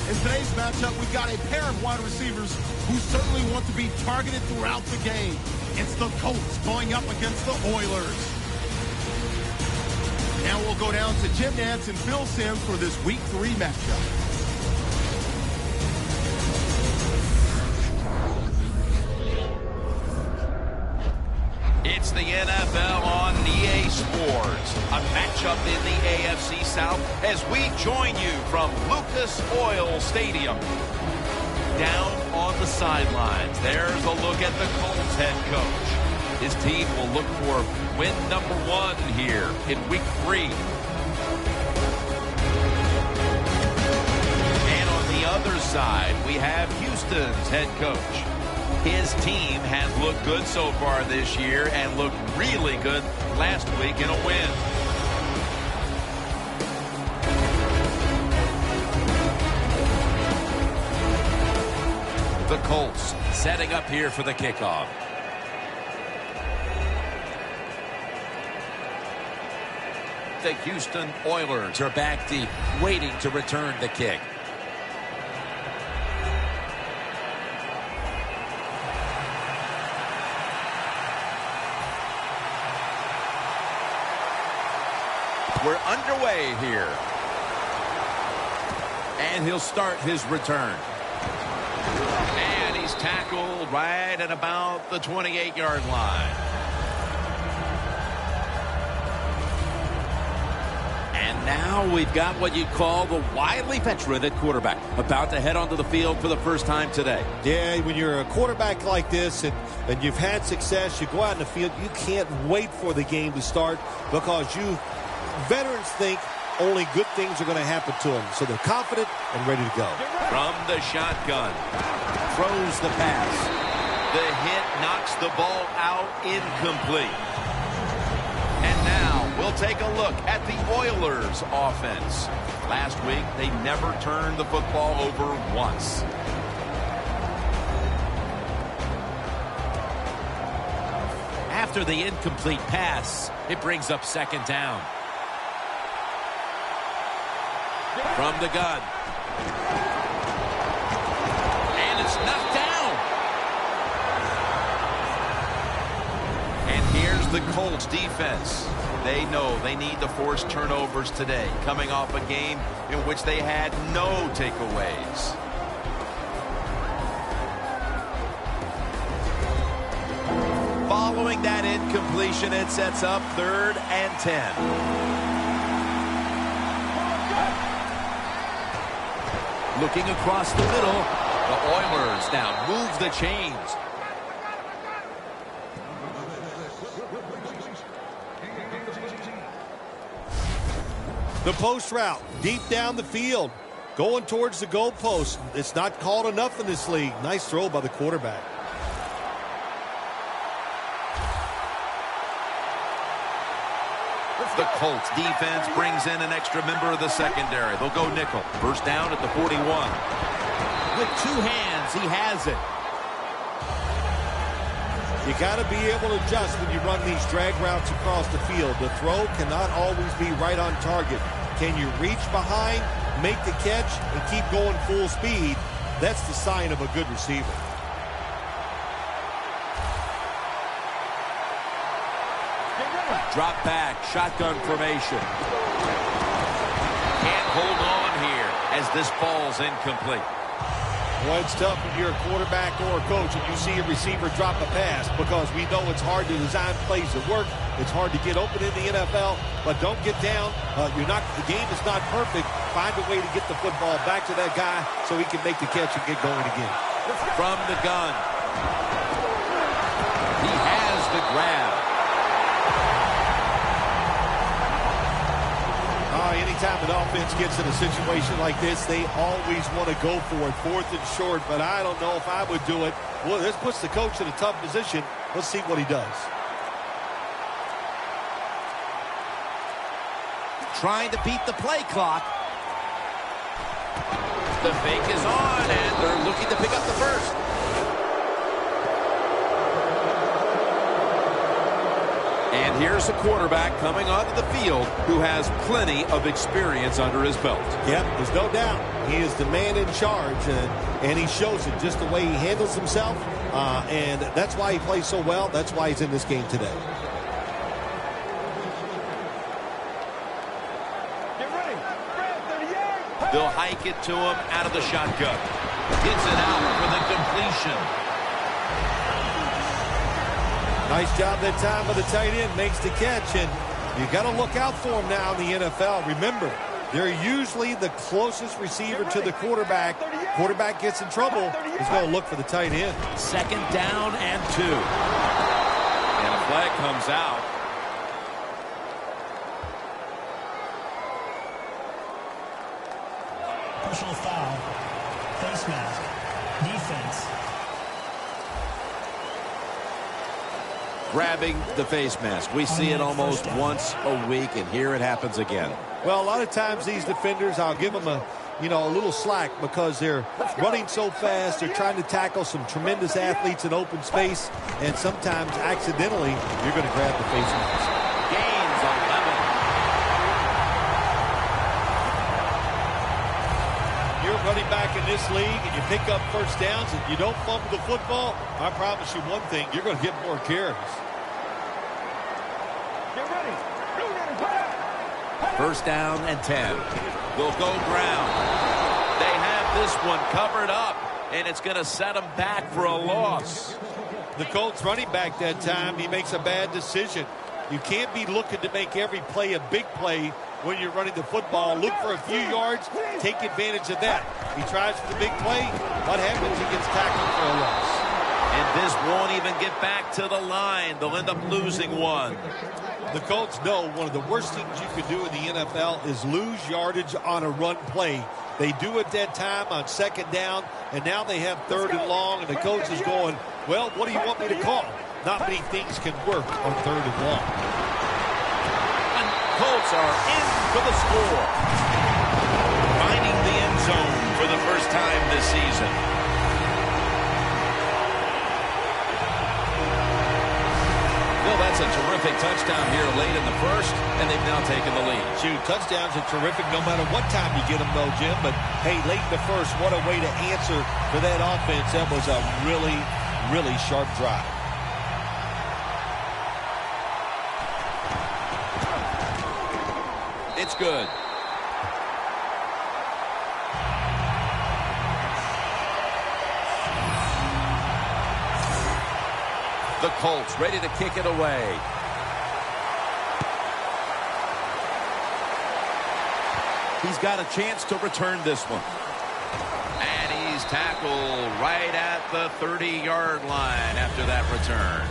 In today's matchup, we've got a pair of wide receivers who certainly want to be targeted throughout the game. It's the Colts going up against the Oilers. Now we'll go down to Jim Nantz and Phil Simms for this Week 3 matchup. It's the NFL on EA Sports, a matchup in the AFC South as we join you from Lucas Oil Stadium. Down on the sidelines, there's a look at the Colts head coach. His team will look for win number 1 here in Week 3. And on the other side, we have Houston's head coach. His team has looked good so far this year and looked really good last week in a win. The Colts setting up here for the kickoff. The Houston Oilers are back deep, waiting to return the kick. We're underway here. And he'll start his return. And he's tackled right at about the 28-yard line. And now we've got what you'd call the wily veteran at quarterback, about to head onto the field for the first time today. Yeah, when you're a quarterback like this and you've had success, you go out in the field, you can't wait for the game to start because veterans think only good things are going to happen to them. So they're confident and ready to go. From the shotgun, throws the pass. The hit knocks the ball out, incomplete. And now we'll take a look at the Oilers offense. Last week, they never turned the football over once. After the incomplete pass, it brings up second down. From the gun. And it's knocked down. And here's the Colts defense. They know they need to force turnovers today, coming off a game in which they had no takeaways. Following that incompletion, it sets up 3rd and 10. Looking across the middle, the Oilers now move the chains. The post route, deep down the field, going towards the goalpost. It's not called enough in this league. Nice throw by the quarterback. The Colts defense brings in an extra member of the secondary. They'll go nickel. First down at the 41. With 2 hands, he has it. You got to be able to adjust when you run these drag routes across the field. The throw cannot always be right on target. Can you reach behind, make the catch, and keep going full speed? That's the sign of a good receiver. Drop back, shotgun formation. Can't hold on here as this ball's incomplete. Well, it's tough when you're a quarterback or a coach and you see a receiver drop a pass because we know it's hard to design plays that work. It's hard to get open in the NFL, but don't get down. The game is not perfect. Find a way to get the football back to that guy so he can make the catch and get going again. From the gun. He has the grab. Anytime an offense gets in a situation like this, they always want to go for it, 4th and short, but I don't know if I would do it. Well, this puts the coach in a tough position. Let's see what he does. Trying to beat the play clock. The fake is on, and they're looking to pick up the first. And And here's a quarterback coming onto the field who has plenty of experience under his belt. Yep, there's no doubt. He is the man in charge, and he shows it just the way he handles himself. And that's why he plays so well. That's why he's in this game today. They'll hike it to him out of the shotgun. Gets it out for the completion. Nice job that time with the tight end. Makes the catch, and you got to look out for him now in the NFL. Remember, they're usually the closest receiver to the quarterback. Quarterback gets in trouble, he's going to look for the tight end. 2nd down and 2. And a flag comes out. Personal foul. Face mask. Defense. Grabbing the face mask. We see it almost once a week, and here it happens again. Well, a lot of times these defenders, I'll give them a little slack because they're running so fast. They're trying to tackle some tremendous athletes in open space, and sometimes accidentally you're going to grab the face mask. Gains 11. You're running back in this league and you pick up first downs and you don't fumble the football, I promise you one thing, you're going to get more carries. Get ready. 1st down and 10. They'll go ground. They have this one covered up, and it's going to set them back for a loss. The Colts running back that time, he makes a bad decision. You can't be looking to make every play a big play when you're running the football. Look for a few yards, take advantage of that. He tries for the big play. What happens? He gets tackled for a loss. And this won't even get back to the line. They'll end up losing one. The Colts know one of the worst things you can do in the NFL is lose yardage on a run play. They do it that time on 2nd down, and now they have 3rd and long, and the coach is going, well, what do you want me to call? Not many things can work on 3rd and long. And Colts are in for the score. Finding the end zone for the first time this season. Well, that's a terrific touchdown here late in the first, and they've now taken the lead. Shoot, touchdowns are terrific no matter what time you get them, though, Jim. But, hey, late in the first, what a way to answer for that offense. That was a really, really sharp drive. It's good. The Colts ready to kick it away. He's got a chance to return this one. And he's tackled right at the 30-yard line after that return.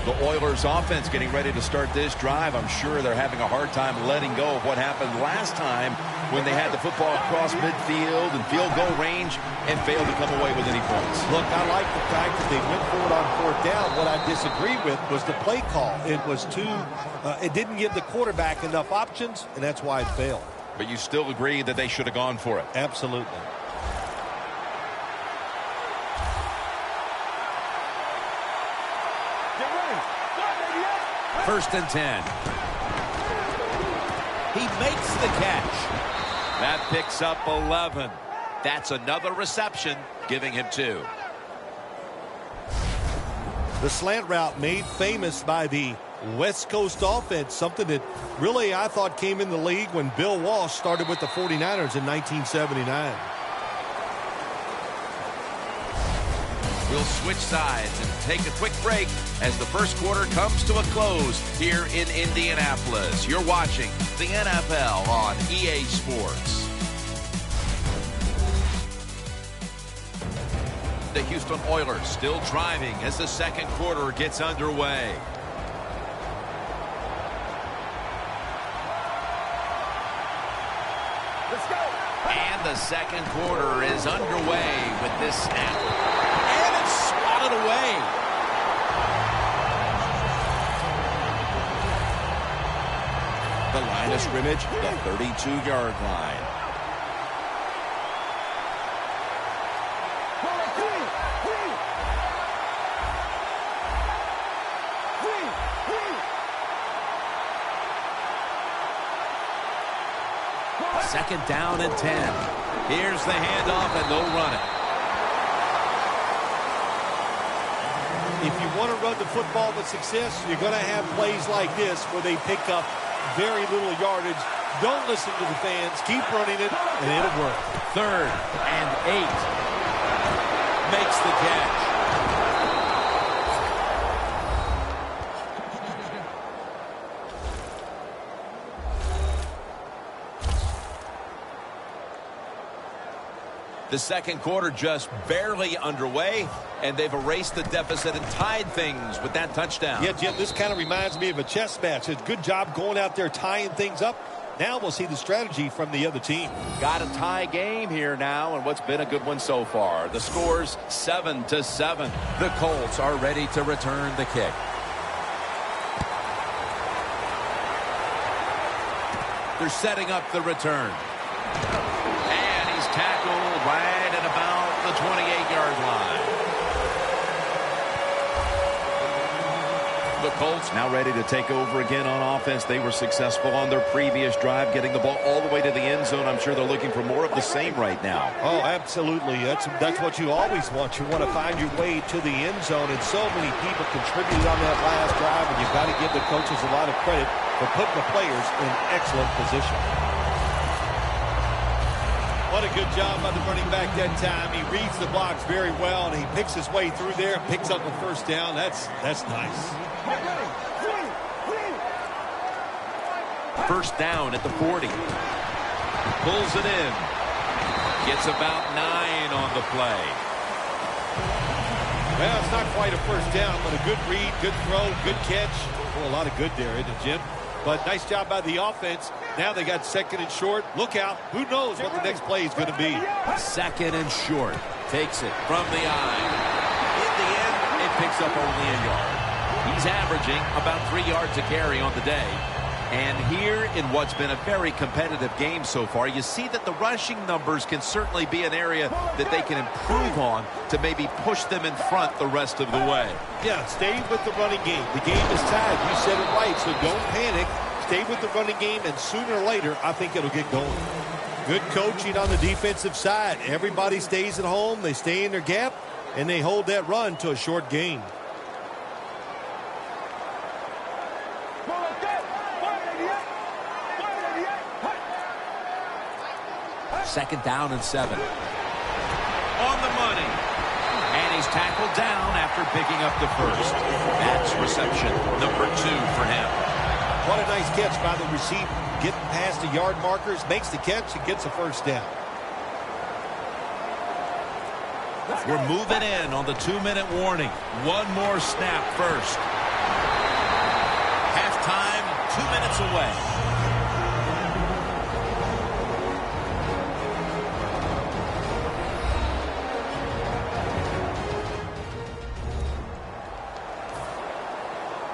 The Oilers offense getting ready to start this drive. I'm sure they're having a hard time letting go of what happened last time when they had the football across midfield and field goal range and failed to come away with any points. Look, I like the fact that they went for it on 4th down. What I disagree with was the play call. It was it didn't give the quarterback enough options, and that's why it failed. But you still agree that they should have gone for it? Absolutely. 1st and 10. He makes the catch. That picks up 11. That's another reception, giving him 2. The slant route made famous by the West Coast offense, something that really I thought came in the league when Bill Walsh started with the 49ers in 1979. We'll switch sides and take a quick break as the first quarter comes to a close here in Indianapolis. You're watching the NFL on EA Sports. The Houston Oilers still driving as the second quarter gets underway. Let's go. And the second quarter is underway with this snap. And it's swatted away. The line of scrimmage, the 32-yard line. Second down and 10. Here's the handoff, and they'll run it. If you want to run the football with success, you're going to have plays like this where they pick up very little yardage. Don't listen to the fans. Keep running it, and it'll work. 3rd and 8. Makes the catch. The second quarter just barely underway, and they've erased the deficit and tied things with that touchdown. Yeah, Jim, this kind of reminds me of a chess match. It's a good job going out there tying things up. Now we'll see the strategy from the other team. Got a tie game here now, and what's been a good one so far. The score's 7-7. The Colts are ready to return the kick. They're setting up the return. And he's tackled right at about the 28-yard line. The Colts now ready to take over again on offense. They were successful on their previous drive, getting the ball all the way to the end zone. I'm sure they're looking for more of the same right now. Oh, absolutely. That's what you always want. You want to find your way to the end zone, and so many people contributed on that last drive, and you've got to give the coaches a lot of credit for putting the players in excellent position. What a good job by the running back that time. He reads the blocks very well, and he picks his way through there and picks up a first down. That's nice. First down at the 40. Pulls it in. Gets about 9 on the play. Well, it's not quite a first down, but a good read, good throw, good catch. Oh, a lot of good there, isn't it, Jim? But nice job by the offense. Now they got 2nd and short. Look out. Who knows what the next play is going to be. 2nd and short. Takes it from the eye. In the end, it picks up only a yard. He's averaging about 3 yards a carry on the day. And here in what's been a very competitive game so far, you see that the rushing numbers can certainly be an area that they can improve on to maybe push them in front the rest of the way. Yeah, stay with the running game. The game is tied. You said it right, so don't panic. Stay with the running game, and sooner or later, I think it'll get going. Good coaching on the defensive side. Everybody stays at home. They stay in their gap, and they hold that run to a short gain. Second down and 7. On the money. And he's tackled down after picking up the first. That's reception number 2 for him. What a nice catch by the receiver. Getting past the yard markers, makes the catch, and gets a first down. We're moving in on the 2-minute warning. One more snap first. Halftime, 2 minutes away.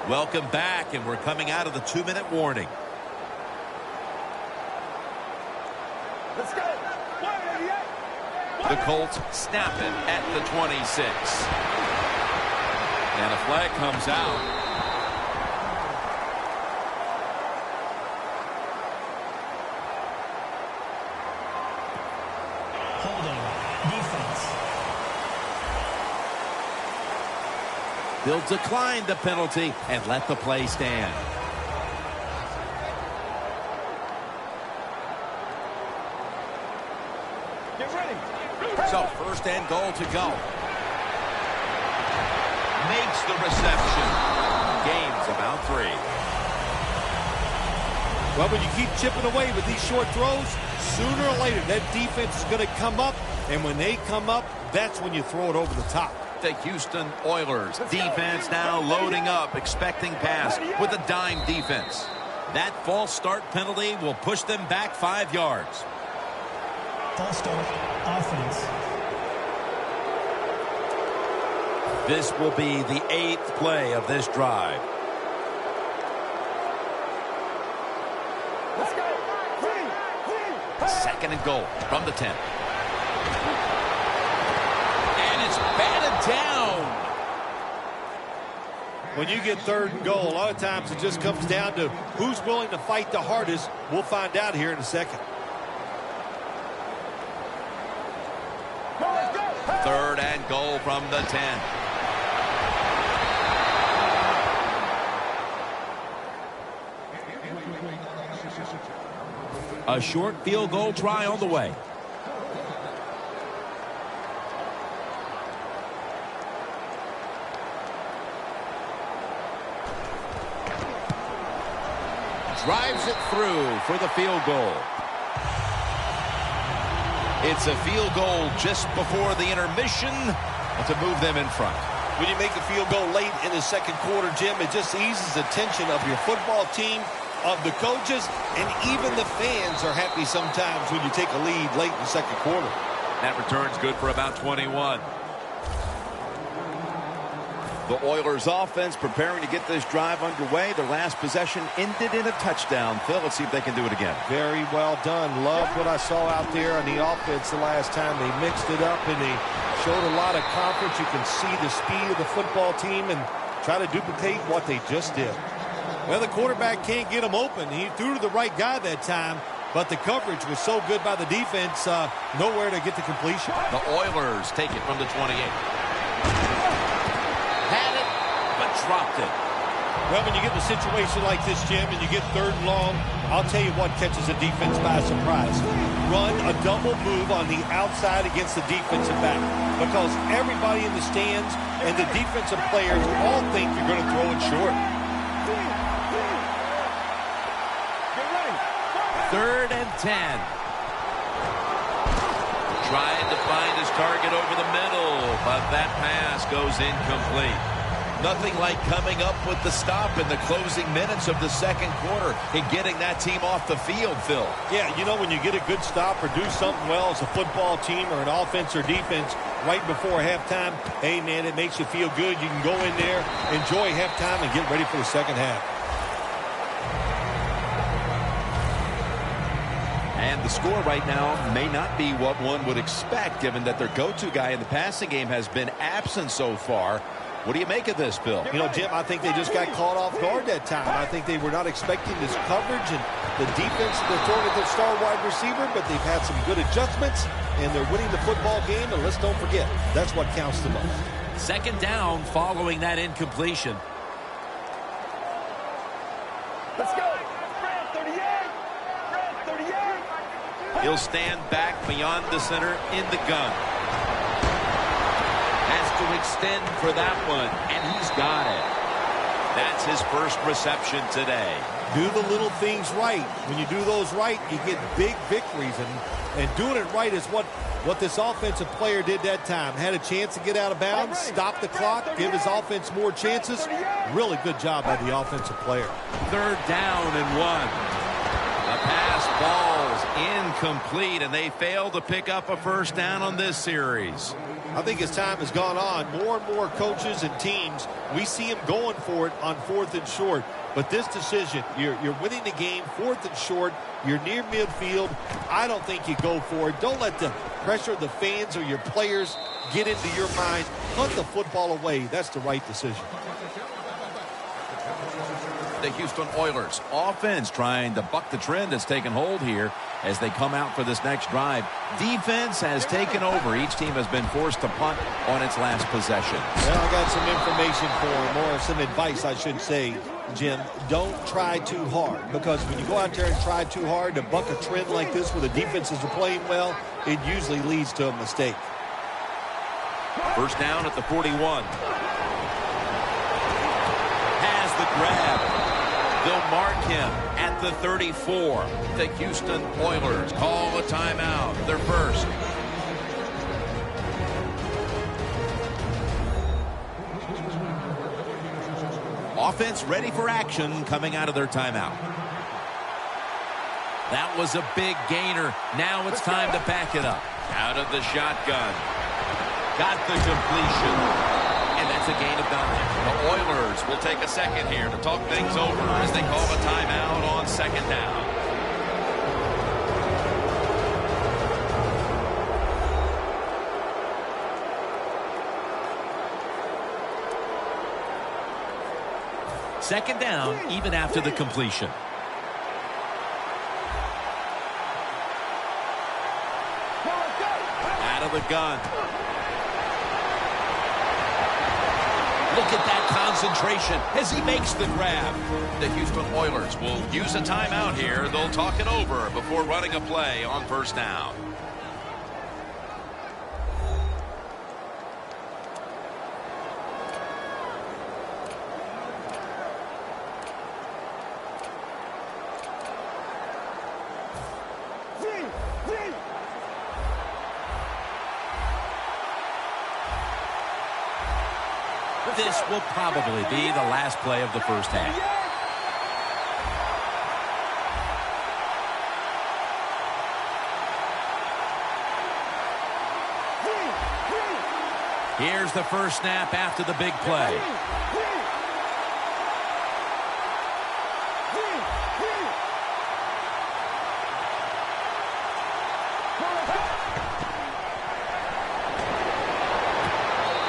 Welcome back, and we're coming out of the 2-minute warning. Let's go. The Colts snap it at the 26. And a flag comes out. Holding. Defense. They'll decline the penalty and let the play stand. Get ready. So first and goal to go. Makes the reception. Gains about 3. Well, when you keep chipping away with these short throws, sooner or later that defense is going to come up, and when they come up, that's when you throw it over the top. The Houston Oilers defense now loading up, expecting pass with a dime defense. That false start penalty will push them back 5 yards. False start. Offense. This will be the 8th play of this drive. Let's go. 2nd and goal from the 10. And it's batted down. When you get 3rd and goal, a lot of times it just comes down to who's willing to fight the hardest. We'll find out here in a second. and goal from the 10. A short field goal try on the way. Drives it through for the field goal. It's a field goal just before the intermission to move them in front. When you make a field goal late in the second quarter, Jim, it just eases the tension of your football team, of the coaches, and even the fans are happy sometimes when you take a lead late in the second quarter. That return's good for about 21. The Oilers offense preparing to get this drive underway. Their last possession ended in a touchdown. Phil, let's see if they can do it again. Very well done. Love what I saw out there on the offense the last time. They mixed it up and they showed a lot of confidence. You can see the speed of the football team and try to duplicate what they just did. Well, the quarterback can't get him open. He threw to the right guy that time, but the coverage was so good by the defense, nowhere to get the completion. The Oilers take it from the 28. Had it, but dropped it. Well, when you get in a situation like this, Jim, and you get third and long, I'll tell you what catches the defense by surprise. Run a double move on the outside against the defensive back, because everybody in the stands and the defensive players all think you're going to throw it short. Third and 10. Trying to find his target over the middle, but that pass goes incomplete. Nothing like coming up with the stop in the closing minutes of the second quarter and getting that team off the field, Phil. Yeah, you know, when you get a good stop or do something well as a football team or an offense or defense right before halftime, hey, man, it makes you feel good. You can go in there, enjoy halftime, and get ready for the second half. And the score right now may not be what one would expect, given that their go-to guy in the passing game has been absent so far. What do you make of this, Bill? You know, Jim, I think they just got caught off guard that time. I think they were not expecting this coverage and the defense to throw at their star wide receiver, but they've had some good adjustments, and they're winning the football game, and let's don't forget, that's what counts the most. Second down following that incompletion. Let's go. Brad, 38. Brad, 38. He'll stand back beyond the center in the gun. Has to extend for that one, and he's got it. That's his first reception today. Do the little things right. When you do those right, you get big victories, and doing it right is what this offensive player did that time. Had a chance to get out of bounds, stop the clock, give his offense more chances. Really good job by the offensive player. Third down and 1. The pass falls incomplete, and they fail to pick up a first down on this series. I think as time has gone on, more and more coaches and teams, we see them going for it on fourth and short. But this decision, you're winning the game, fourth and short, you're near midfield. I don't think you go for it. Don't let the pressure of the fans or your players get into your mind. Punt the football away. That's the right decision. The Houston Oilers offense trying to buck the trend that's taken hold here as they come out for this next drive. Defense has taken over. Each team has been forced to punt on its last possession. Well, I got some information for him, or some advice, I should say, Jim. Don't try too hard, because when you go out there and try too hard to buck a trend like this where the defenses are playing well, it usually leads to a mistake. First down at the 41. Has the grab. They'll mark him at the 34. The Houston Oilers call a timeout. Their first. Offense ready for action coming out of their timeout. That was a big gainer. Now it's time to back it up. Out of the shotgun. Got the completion. And that's a gain of 9. The Oilers will take a second here to talk things over as they call a timeout on second down. Second down, even after the completion. Out of the gun. Look at that concentration as he makes the grab. The Houston Oilers will use a timeout here. They'll talk it over before running a play on first down. This will probably be the last play of the first half. Here's the first snap after the big play.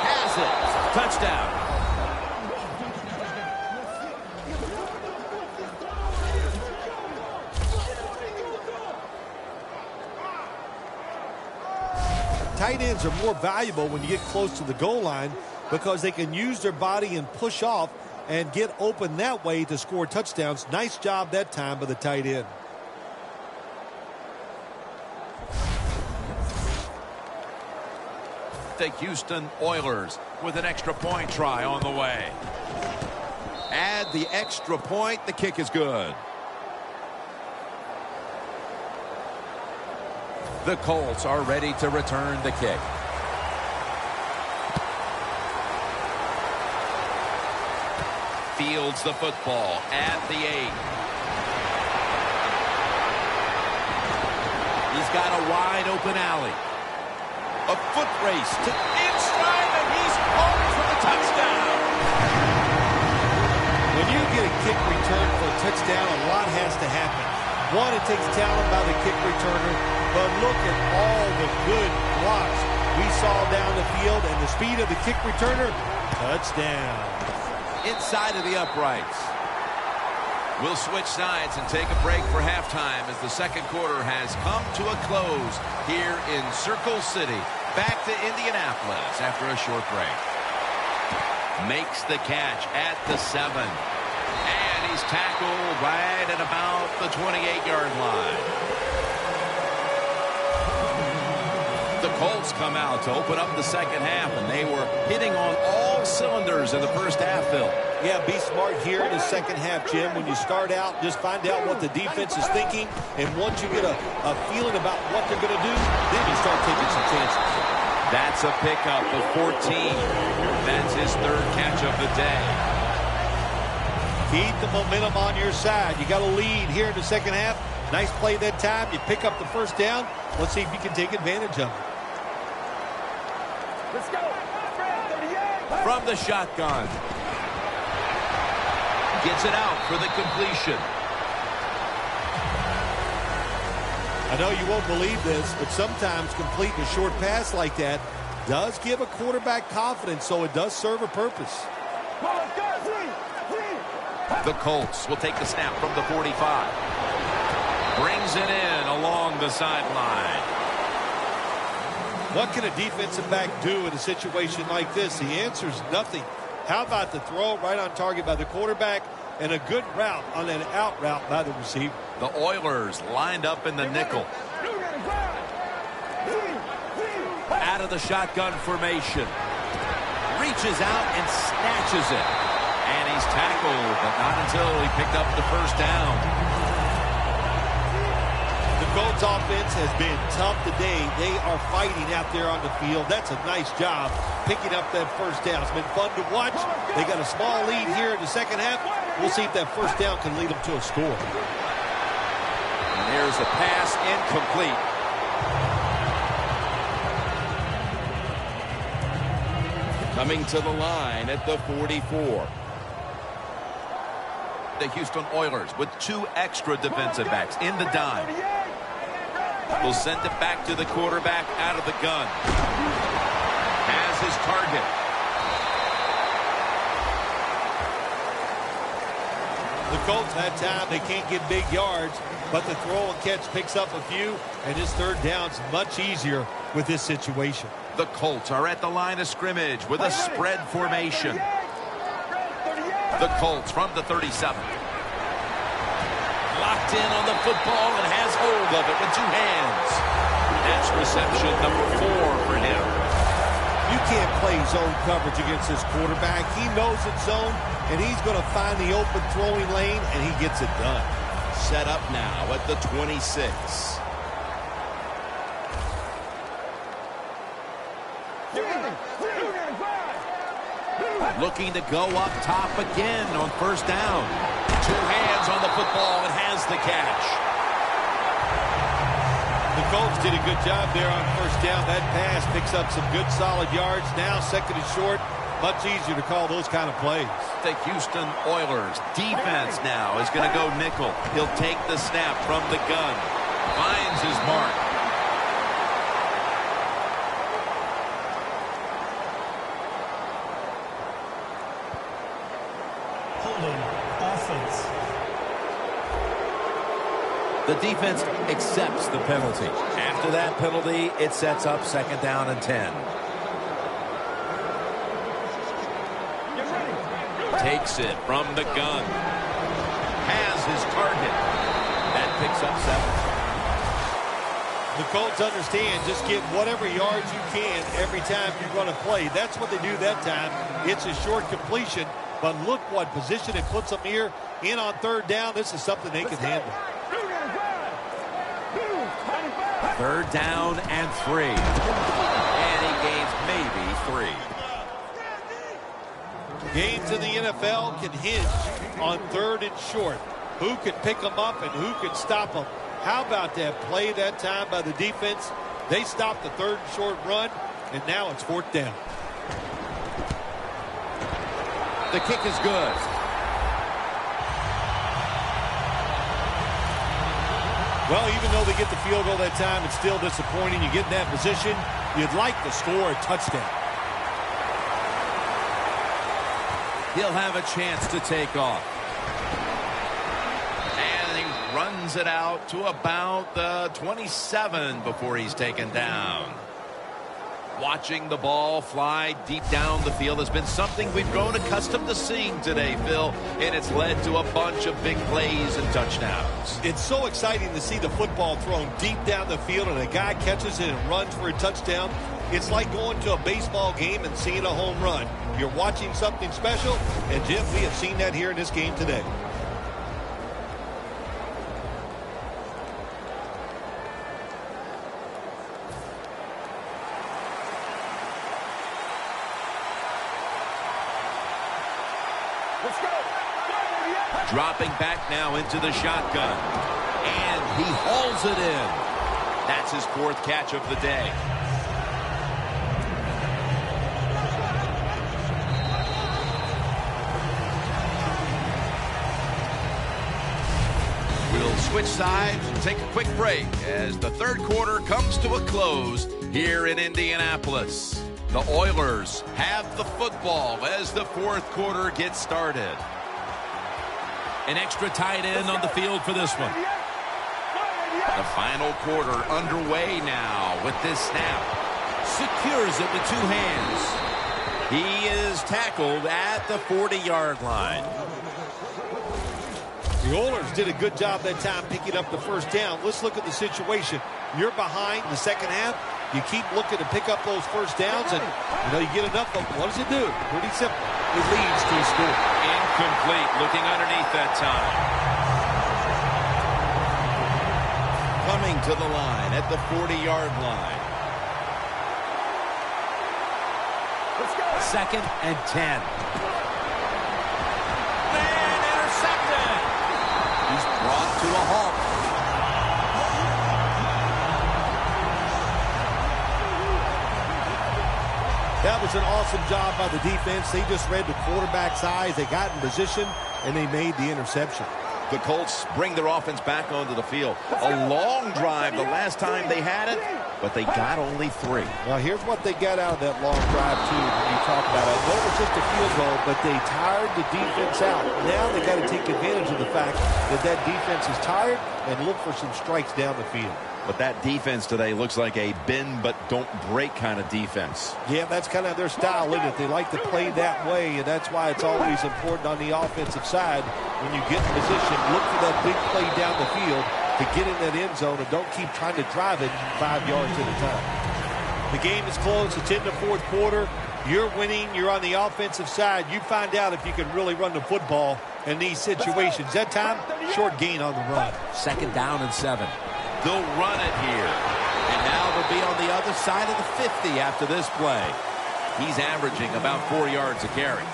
Has it. Touchdown. Tight ends are more valuable when you get close to the goal line because they can use their body and push off and get open that way to score touchdowns. Nice job that time by the tight end. The Houston Oilers with an extra point try on the way. Add the extra point. The kick is good. The Colts are ready to return the kick. Fields the football at the 8. He's got a wide open alley. A foot race to inside, and he's home for the touchdown. When you get a kick return for a touchdown, a lot has to happen. One, it takes talent by the kick returner, but look at all the good blocks we saw down the field and the speed of the kick returner. Touchdown. Inside of the uprights. We'll switch sides and take a break for halftime as the second quarter has come to a close here in Circle City. Back to Indianapolis after a short break. Makes the catch at the 7. And he's tackled right at about the 28-yard line. The Colts come out to open up the second half, and they were hitting on all cylinders in the first half, Phil. Yeah, be smart here in the second half, Jim. When you start out, just find out what the defense is thinking, and once you get a feeling about what they're going to do, then you start taking some chances. That's a pickup of 14. That's his third catch of the day. Keep the momentum on your side. You got a lead here in the second half. Nice play that time. You pick up the first down. Let's see if you can take advantage of it. Let's go. From the shotgun. Gets it out for the completion. I know you won't believe this, but sometimes completing a short pass like that does give a quarterback confidence, so it does serve a purpose. The Colts will take the snap from the 45. Brings it in along the sideline. What can a defensive back do in a situation like this? The answer is nothing. How about the throw right on target by the quarterback and a good route on that out route by the receiver? The Oilers lined up in the nickel. Out of the shotgun formation. Reaches out and snatches it. And he's tackled, but not until he picked up the first down. The Colts offense has been tough today. They are fighting out there on the field. That's a nice job picking up that first down. It's been fun to watch. They got a small lead here in the second half. We'll see if that first down can lead them to a score. And here's a pass incomplete. Coming to the line at the 44. The Houston Oilers with 2 extra defensive backs in the dime. Will send it back to the quarterback out of the gun. Has his target. The Colts had time. They can't get big yards, but the throw and catch picks up a few, and his third down's much easier with this situation. The Colts are at the line of scrimmage with a spread formation. The Colts from the 37. Locked in on the football and has hold of it with two hands. That's reception number 4 for him. You can't play zone coverage against this quarterback. He knows it's zone, and he's going to find the open throwing lane, and he gets it done. Set up now at the 26. Looking to go up top again on first down. Two hands on the football and has the catch. The Colts did a good job there on first down. That pass picks up some good solid yards. Now second and short. Much easier to call those kind of plays. The Houston Oilers defense now is going to go nickel. He'll take the snap from the gun. Finds his mark. Offense. The defense accepts the penalty. After that penalty, it sets up second down and 10. Takes it from the gun. Has his target. That picks up 7. The Colts understand just get whatever yards you can every time you're going to play. That's what they do that time. It's a short completion, but look what position it puts them here in on third down. This is something they can handle. Third down and 3. And he gains maybe 3. Games in the NFL can hinge on third and short. Who can pick them up and who can stop them? How about that play that time by the defense? They stopped the third and short run, and now it's fourth down. The kick is good. Well, even though they get the field goal that time, it's still disappointing. You get in that position, you'd like to score a touchdown. He'll have a chance to take off. And he runs it out to about the 27 before he's taken down. Watching the ball fly deep down the field has been something we've grown accustomed to seeing today, Phil, and it's led to a bunch of big plays and touchdowns. It's so exciting to see the football thrown deep down the field and a guy catches it and runs for a touchdown. It's like going to a baseball game and seeing a home run. You're watching something special, and Jim, we have seen that here in this game today. Dropping back now into the shotgun. And he hauls it in. That's his 4th catch of the day. We'll switch sides and take a quick break as the third quarter comes to a close here in Indianapolis. The Oilers have the football as the fourth quarter gets started. An extra tight end on the field for this one. The final quarter underway now with this snap. Secures it with 2 hands. He is tackled at the 40-yard line. The Oilers did a good job that time picking up the first down. Let's look at the situation. You're behind the second half. You keep looking to pick up those first downs, and you get enough of them. What does it do? Pretty simple. It leads to a score. Incomplete. Looking underneath that time. Coming to the line at the 40-yard line. Let's go. Second and 10. And intercepted. He's brought to a halt. That was an awesome job by the defense. They just read the quarterback's eyes. They got in position, and they made the interception. The Colts bring their offense back onto the field. A long drive the last time they had it, but they got only 3. Now, here's what they got out of that long drive, too, when you talk about it. I know it was just a field goal, but they tired the defense out. Now they got to take advantage of the fact that that defense is tired and look for some strikes down the field. But that defense today looks like a bend but don't break kind of defense. Yeah, that's kind of their style, isn't it? They like to play that way, and that's why it's always important on the offensive side. When you get in position, look for that big play down the field to get in that end zone, and don't keep trying to drive it 5 yards at a time. The game is close. It's in the fourth quarter. You're winning. You're on the offensive side. You find out if you can really run the football in these situations. That time, short gain on the run. 2nd down and 7. They'll run it here. And now they'll be on the other side of the 50 after this play. He's averaging about 4 yards a carry.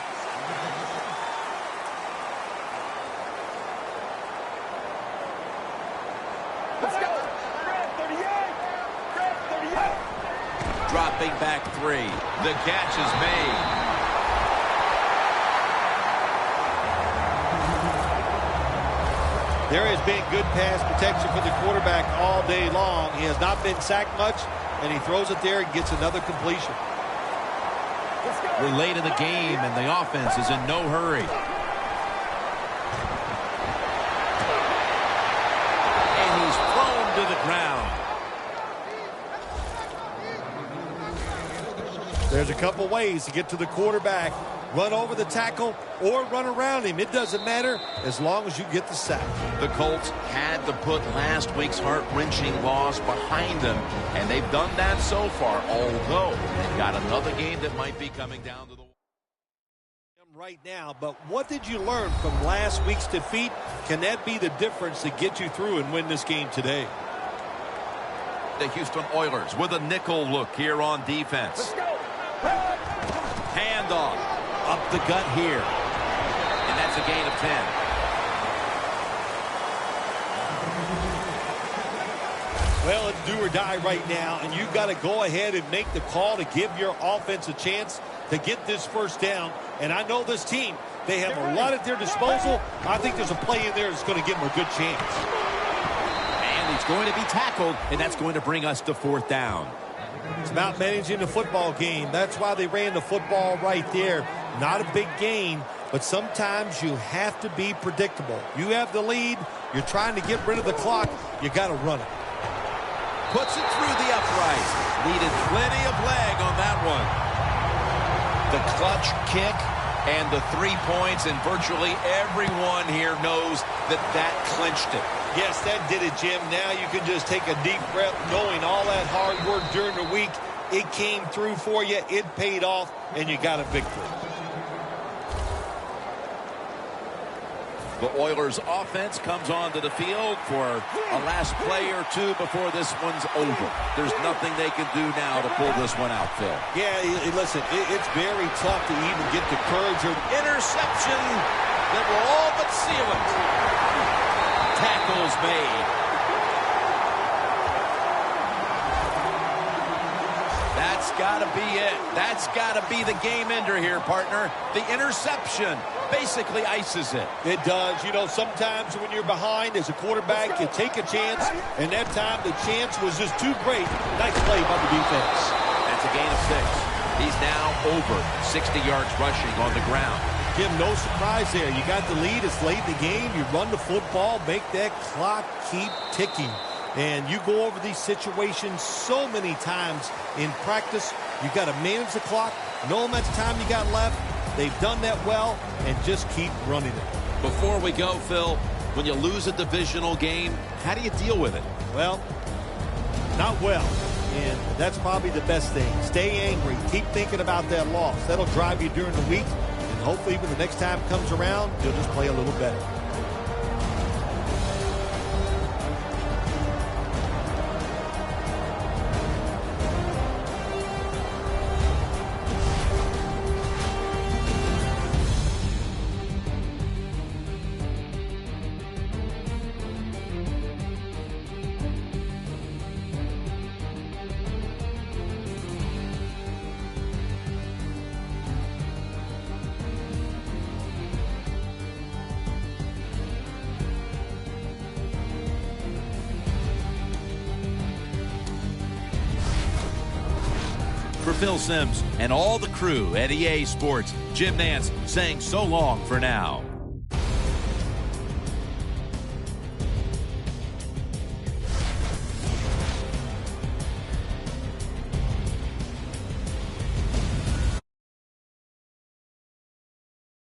Let's go. Grab 38. Grab 38. Dropping back 3. The catch is made. There has been good pass protection for the quarterback all day long. He has not been sacked much, and he throws it there and gets another completion. We're late in the game, and the offense is in no hurry. And he's thrown to the ground. There's a couple ways to get to the quarterback. Run over the tackle or run around him. It doesn't matter as long as you get the sack. The Colts had to put last week's heart-wrenching loss behind them, and they've done that so far, although they've got another game that might be coming down to the right now. But what did you learn from last week's defeat? Can that be the difference to get you through and win this game today? The Houston Oilers with a nickel look here on defense. Handoff. Up the gut here. And that's a gain of 10. Well, it's do or die right now, and you've got to go ahead and make the call to give your offense a chance to get this first down. And I know this team, they have a lot at their disposal. I think there's a play in there that's going to give them a good chance. And he's going to be tackled, and that's going to bring us to 4th down. It's about managing the football game. That's why they ran the football right there. Not a big gain, but sometimes you have to be predictable. You have the lead. You're trying to get rid of the clock. You got to run it. Puts it through the upright. Needed plenty of leg on that one. The clutch kick and the 3 points, and virtually everyone here knows that that clinched it. Yes, that did it, Jim. Now you can just take a deep breath knowing all that hard work during the week, it came through for you, it paid off, and you got a victory. The Oilers offense comes onto the field for a last play or two before this one's over. There's nothing they can do now to pull this one out, Phil. Yeah, listen, it's very tough to even get the courage. Interception that will all but seal it. Tackles made. That's got to be it. That's got to be the game ender here, partner. The interception basically ices it. It does. You know, sometimes when you're behind as a quarterback, you take a chance, and that time the chance was just too great. Nice play by the defense. That's a gain of 6. He's now over 60 yards rushing on the ground. Jim, no surprise there. You got the lead. It's late in the game. You run the football, make that clock keep ticking. And you go over these situations so many times in practice. You got to manage the clock, know how much time you got left. They've done that well, and just keep running it. Before we go, Phil, when you lose a divisional game, how do you deal with it? Well, not well. And that's probably the best thing. Stay angry. Keep thinking about that loss. That'll drive you during the week. And hopefully when the next time comes around, you'll just play a little better. For Phil Simms and all the crew at EA Sports, Jim Nance saying so long for now.